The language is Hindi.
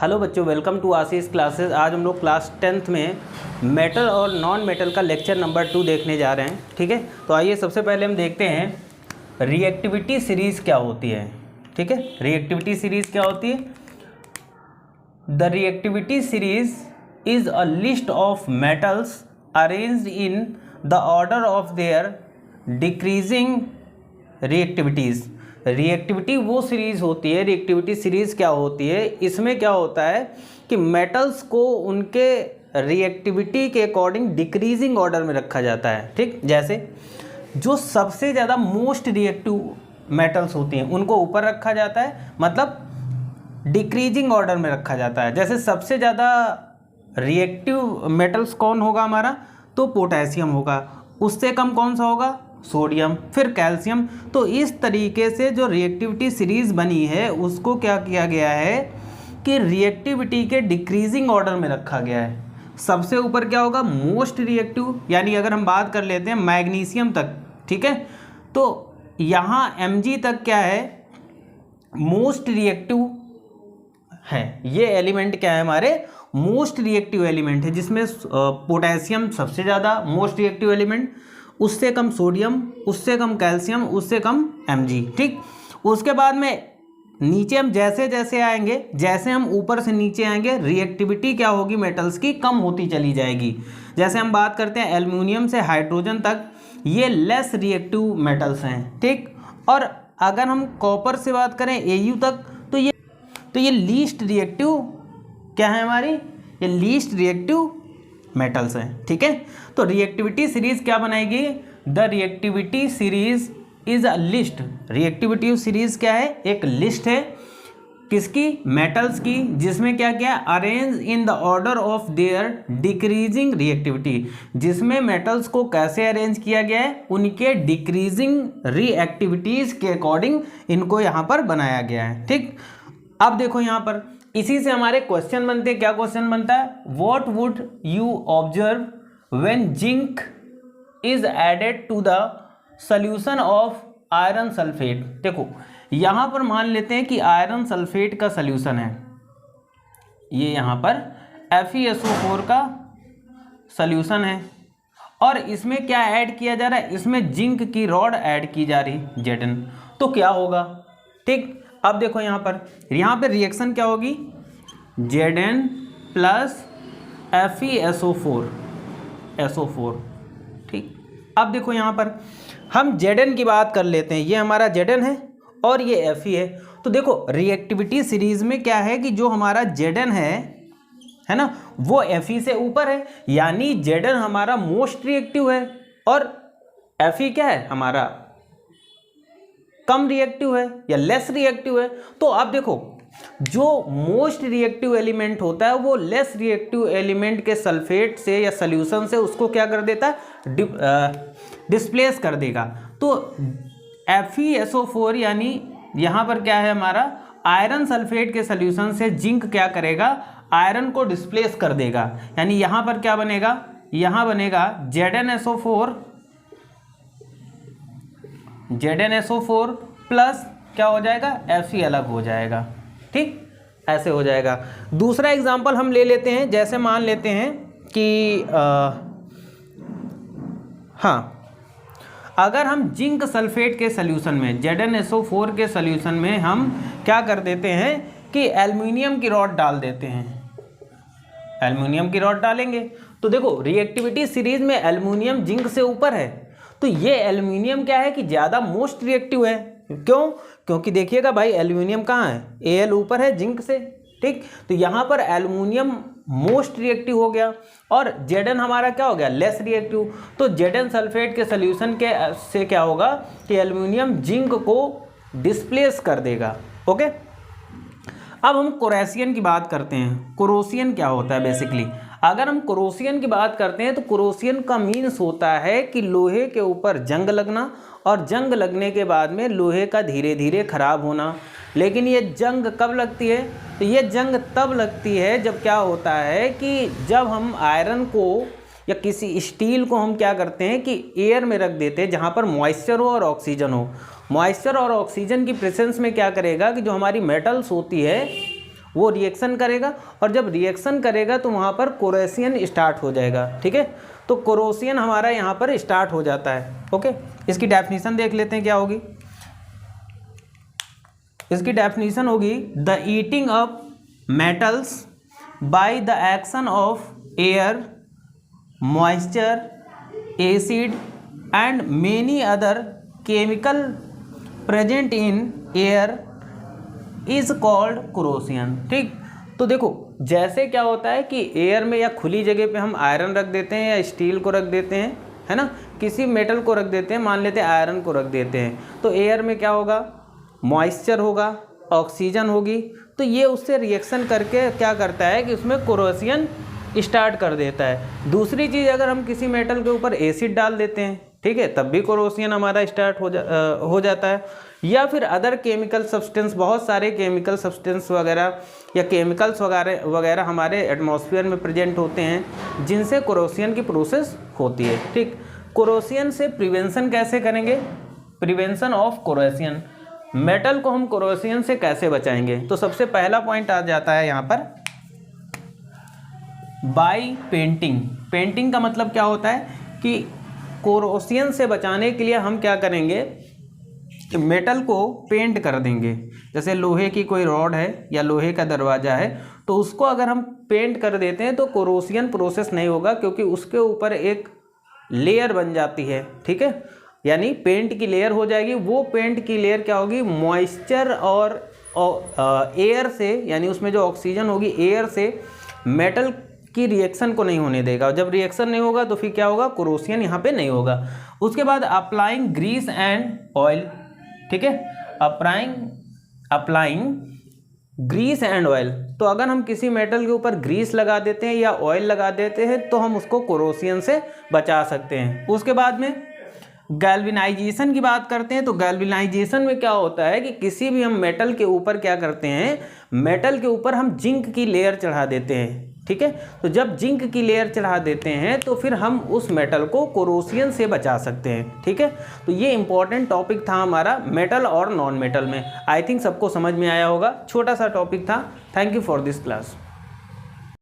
हेलो बच्चों, वेलकम टू आशीष क्लासेस। आज हम लोग क्लास 10th में मेटल और नॉन मेटल का लेक्चर नंबर 2 देखने जा रहे हैं। ठीक है, तो आइए सबसे पहले हम देखते हैं रिएक्टिविटी सीरीज़ क्या होती है। ठीक है, रिएक्टिविटी सीरीज़ क्या होती है? The reactivity series is a list of metals arranged in the order of their decreasing reactivities. Reactivity वो सीरीज़ होती है, रिएक्टिविटी सीरीज़ क्या होती है? इसमें क्या होता है कि मेटल्स को उनके रिएक्टिविटी के अकॉर्डिंग डिक्रीजिंग ऑर्डर में रखा जाता है। ठीक, जैसे जो सबसे ज़्यादा मोस्ट रिएक्टिव मेटल्स होती हैं उनको ऊपर रखा जाता है, मतलब डिक्रीजिंग ऑर्डर में रखा जाता है। जैसे सबसे ज़्यादा रिएक्टिव मेटल्स कौन होगा हमारा? तो पोटेशियम होगा। उससे कम कौन सा होगा? सोडियम, फिर कैल्शियम। तो इस तरीके से जो रिएक्टिविटी सीरीज़ बनी है उसको क्या किया गया है कि रिएक्टिविटी के डिक्रीजिंग ऑर्डर में रखा गया है। सबसे ऊपर क्या होगा? मोस्ट रिएक्टिव, यानी अगर हम बात कर लेते हैं मैग्नीशियम तक, ठीक है, तो यहाँ Mg तक क्या है? मोस्ट रिएक्टिव है। ये एलिमेंट क्या है? हमारे मोस्ट रिएक्टिव एलिमेंट है, जिसमें पोटेशियम सबसे ज़्यादा मोस्ट रिएक्टिव एलिमेंट, उससे कम सोडियम, उससे कम कैल्शियम, उससे कम Mg। ठीक, उसके बाद में नीचे हम जैसे जैसे आएंगे, जैसे हम ऊपर से नीचे आएंगे, रिएक्टिविटी क्या होगी मेटल्स की? कम होती चली जाएगी। जैसे हम बात करते हैं एल्युमिनियम से हाइड्रोजन तक, ये लेस रिएक्टिव मेटल्स हैं। ठीक, और अगर हम कॉपर से बात करें Au तक, तो ये लीस्ट रिएक्टिव क्या है हमारी? ये लीस्ट रिएक्टिव मेटल्स हैं। ठीक है, तो रिएक्टिविटी सीरीज क्या बनाएगी? The reactivity series is a list. Reactivity series क्या है? एक लिस्ट है। किसकी? मेटल्स की, जिसमें क्या क्या? Arrange in the order of their decreasing reactivity. जिसमें मेटल्स को कैसे अरेंज किया गया है? उनके डिक्रीजिंग रिएक्टिविटीज के अकॉर्डिंग इनको यहाँ पर बनाया गया है। ठीक, अब देखो यहाँ पर इसी से हमारे क्वेश्चन बनते हैं। क्या क्वेश्चन बनता है? What would you observe when zinc is added to the solution of iron sulphate. देखो यहाँ पर मान लेते हैं कि आयरन सल्फेट का सॉल्यूशन है, ये यहाँ पर FeSO4 का सॉल्यूशन है, और इसमें क्या ऐड किया जा रहा है? इसमें जिंक की रॉड ऐड की जा रही, Zn। तो क्या होगा? ठीक, अब देखो यहाँ पर रिएक्शन क्या होगी? Zn plus FeSO4 SO4। ठीक, अब देखो यहाँ पर हम Zn की बात कर लेते हैं। ये हमारा Zn है और ये Fe है। तो देखो रिएक्टिविटी सीरीज में क्या है कि जो हमारा Zn है ना, वो Fe से ऊपर है, यानी Zn हमारा मोस्ट रिएक्टिव है और Fe क्या है? हमारा कम रिएक्टिव है या लेस रिएक्टिव है। तो अब देखो जो मोस्ट रिएक्टिव एलिमेंट होता है वो लेस रिएक्टिव एलिमेंट के सल्फेट से या सॉल्यूशन से उसको क्या कर देता है? डिस्प्लेस कर देगा। तो FeSO4 यानी यहाँ पर क्या है हमारा? आयरन सल्फेट के सॉल्यूशन से जिंक क्या करेगा? आयरन को डिस्प्लेस कर देगा। यानी यहाँ पर क्या बनेगा? यहाँ बनेगा ZnSO4 प्लस क्या हो जाएगा? Fe अलग हो जाएगा। ठीक, ऐसे हो जाएगा। दूसरा एग्जांपल हम ले लेते हैं। जैसे मान लेते हैं कि अगर हम जिंक सल्फेट के सॉल्यूशन में, ZnSO4 के सॉल्यूशन में हम क्या कर देते हैं कि एल्युमिनियम की रॉड डाल देते हैं। एल्युमिनियम की रॉड डालेंगे तो देखो रिएक्टिविटी सीरीज में एल्युमिनियम जिंक से ऊपर है, तो ये एल्युमिनियम क्या है कि ज़्यादा मोस्ट रिएक्टिव है। क्यों? क्योंकि देखिएगा भाई एल्युमिनियम कहाँ है? Al ऊपर है जिंक से। ठीक, तो यहाँ पर एल्युमिनियम मोस्ट रिएक्टिव हो गया और Zn हमारा क्या हो गया? Less reactive. तो Zn सल्फेट के सॉल्यूशन के से क्या होगा कि एल्युमिनियम जिंक को डिस्प्लेस कर देगा। ओके, अब हम कोरोसियन की बात करते हैं। कोरोसियन क्या होता है बेसिकली? अगर हम कोरोसियन की बात करते हैं तो कोरोसियन का मीन्स होता है कि लोहे के ऊपर जंग लगना, और जंग लगने के बाद में लोहे का धीरे धीरे खराब होना। लेकिन ये जंग कब लगती है? तो ये जंग तब लगती है जब क्या होता है कि जब हम आयरन को या किसी स्टील को हम क्या करते हैं कि एयर में रख देते हैं जहाँ पर मॉइस्चर हो और ऑक्सीजन हो। मॉइस्चर और ऑक्सीजन की प्रेजेंस में क्या करेगा कि जो हमारी मेटल्स होती है वो रिएक्शन करेगा, और जब रिएक्शन करेगा तो वहाँ पर कोरोसियन स्टार्ट हो जाएगा। ठीक है, तो कोरोसियन हमारा यहाँ पर स्टार्ट हो जाता है। ओके, इसकी डेफिनेशन देख लेते हैं क्या होगी। इसकी डेफिनेशन होगी the eating of metals by the action of air, moisture, acid and many other chemical present in air is called corrosion. ठीक, तो देखो जैसे क्या होता है कि एयर में या खुली जगह पे हम आयरन रख देते हैं या स्टील को रख देते हैं, है ना, किसी मेटल को रख देते हैं, मान लेते हैं आयरन को रख देते हैं, तो एयर में क्या होगा, मॉइस्चर होगा, ऑक्सीजन होगी, तो ये उससे रिएक्शन करके क्या करता है कि उसमें कोरोसियन स्टार्ट कर देता है। दूसरी चीज़, अगर हम किसी मेटल के ऊपर एसिड डाल देते हैं, ठीक है, तब भी कोरोसियन हमारा स्टार्ट हो जाता है। या फिर अदर केमिकल सब्सटेंस, बहुत सारे केमिकल सब्सटेंस वगैरह या केमिकल्स वगैरह हमारे एटमॉस्फेयर में प्रेजेंट होते हैं जिनसे कोरोसियन की प्रोसेस होती है। ठीक, कोरोसियन से प्रिवेंशन कैसे करेंगे, प्रिवेंशन ऑफ कोरोसियन, मेटल को हम कोरोसियन से कैसे बचाएंगे, तो सबसे पहला पॉइंट आ जाता है यहाँ पर बाय पेंटिंग। पेंटिंग का मतलब क्या होता है कि कोरोसियन से बचाने के लिए हम क्या करेंगे कि मेटल को पेंट कर देंगे। जैसे लोहे की कोई रॉड है या लोहे का दरवाज़ा है, तो उसको अगर हम पेंट कर देते हैं तो कोरोसियन प्रोसेस नहीं होगा, क्योंकि उसके ऊपर एक लेयर बन जाती है। ठीक है, यानी पेंट की लेयर हो जाएगी। वो पेंट की लेयर क्या होगी, मॉइस्चर और एयर से, यानी उसमें जो ऑक्सीजन होगी एयर से मेटल की रिएक्शन को नहीं होने देगा। जब रिएक्शन नहीं होगा तो फिर क्या होगा, कोरोसियन यहाँ पे नहीं होगा। उसके बाद अप्लाइंग ग्रीस एंड ऑयल। ठीक है, अप्लाइंग ग्रीस एंड ऑयल, तो अगर हम किसी मेटल के ऊपर ग्रीस लगा देते हैं या ऑयल लगा देते हैं तो हम उसको कोरोसियन से बचा सकते हैं। उसके बाद में गैल्वेनाइजेशन की बात करते हैं, तो गैल्वेनाइजेशन में क्या होता है कि किसी भी हम मेटल के ऊपर क्या करते हैं, मेटल के ऊपर हम जिंक की लेयर चढ़ा देते हैं। ठीक है, तो जब जिंक की लेयर चढ़ा देते हैं तो फिर हम उस मेटल को कोरोसियन से बचा सकते हैं। ठीक है, तो ये इंपॉर्टेंट टॉपिक था हमारा मेटल और नॉन मेटल में। आई थिंक सबको समझ में आया होगा, छोटा सा टॉपिक था। Thank you for this class.